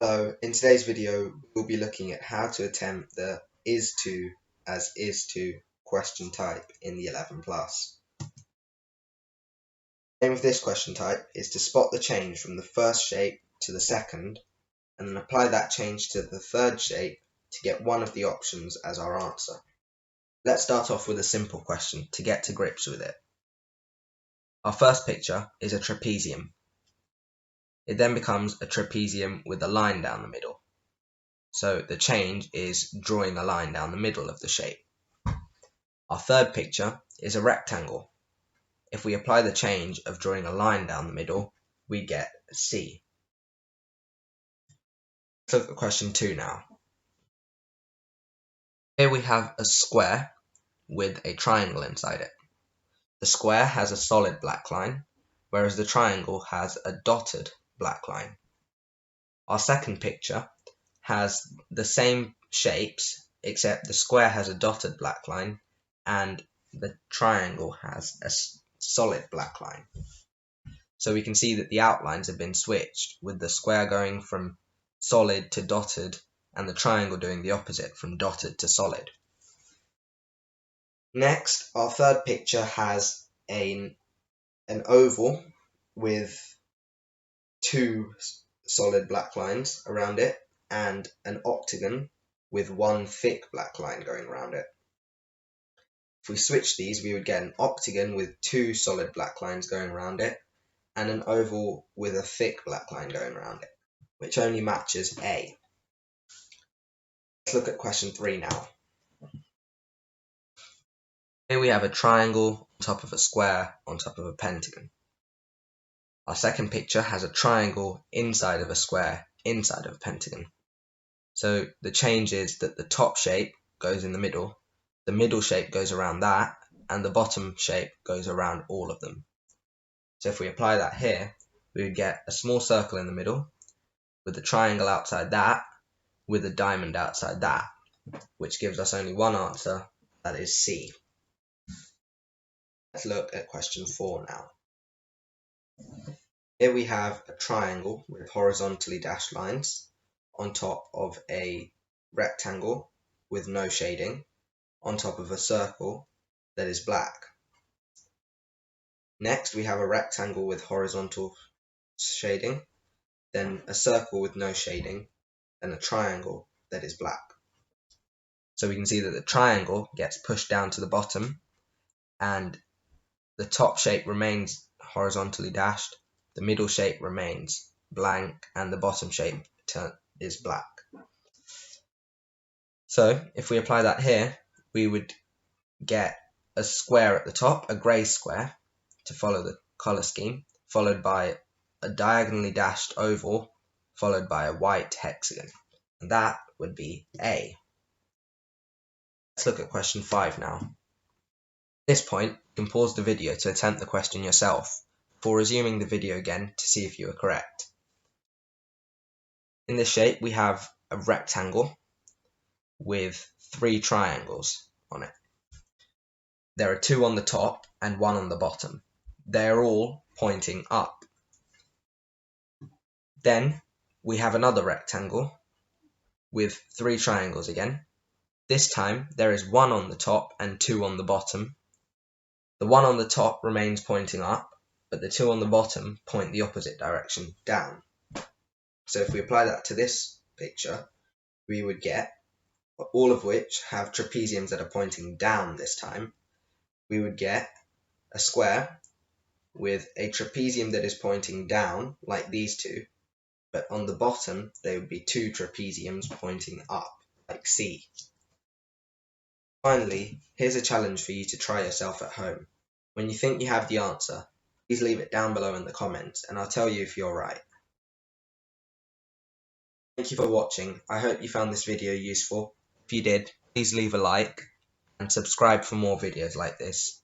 So in today's video, we'll be looking at how to attempt the is to as is to question type in the 11 plus. The aim of this question type is to spot the change from the first shape to the second, and then apply that change to the third shape to get one of the options as our answer. Let's start off with a simple question to get to grips with it. Our first picture is a trapezium. It then becomes a trapezium with a line down the middle. So the change is drawing a line down the middle of the shape. Our third picture is a rectangle. If we apply the change of drawing a line down the middle, we get a C. Let's look at question 2 now. Here we have a square with a triangle inside it. The square has a solid black line, whereas the triangle has a dotted black line. Our second picture has the same shapes, except the square has a dotted black line and the triangle has a solid black line. So we can see that the outlines have been switched, with the square going from solid to dotted and the triangle doing the opposite, from dotted to solid. Next, our third picture has an oval with two solid black lines around it and an octagon with one thick black line going around it. If we switch these, we would get an octagon with two solid black lines going around it and an oval with a thick black line going around it, which only matches A. Let's look at question 3 now. Here we have a triangle on top of a square on top of a pentagon. Our second picture has a triangle inside of a square inside of a pentagon. So the change is that the top shape goes in the middle shape goes around that, and the bottom shape goes around all of them. So if we apply that here, we would get a small circle in the middle with a triangle outside that with a diamond outside that, which gives us only one answer, that is C. Let's look at question 4 now. Here we have a triangle with horizontally dashed lines on top of a rectangle with no shading on top of a circle that is black. Next, we have a rectangle with horizontal shading, then a circle with no shading, and a triangle that is black. So we can see that the triangle gets pushed down to the bottom, and the top shape remains horizontally dashed, the middle shape remains blank, and the bottom shape is black. So if we apply that here, we would get a square at the top, a grey square, to follow the colour scheme, followed by a diagonally dashed oval, followed by a white hexagon. And that would be A. Let's look at question 5 now. At this point, you can pause the video to attempt the question yourself, before resuming the video again to see if you are correct. In this shape, we have a rectangle with 3 triangles on it. There are 2 on the top and 1 on the bottom. They are all pointing up. Then we have another rectangle with 3 triangles again. This time there is 1 on the top and 2 on the bottom. The 1 on the top remains pointing up, but the 2 on the bottom point the opposite direction, down. So if we apply that to this picture, we would get, all of which have trapeziums that are pointing down this time, we would get a square with a trapezium that is pointing down, like these two, but on the bottom there would be 2 trapeziums pointing up, like C. Finally, here's a challenge for you to try yourself at home. When you think you have the answer, please leave it down below in the comments and I'll tell you if you're right. Thank you for watching. I hope you found this video useful. If you did, please leave a like and subscribe for more videos like this.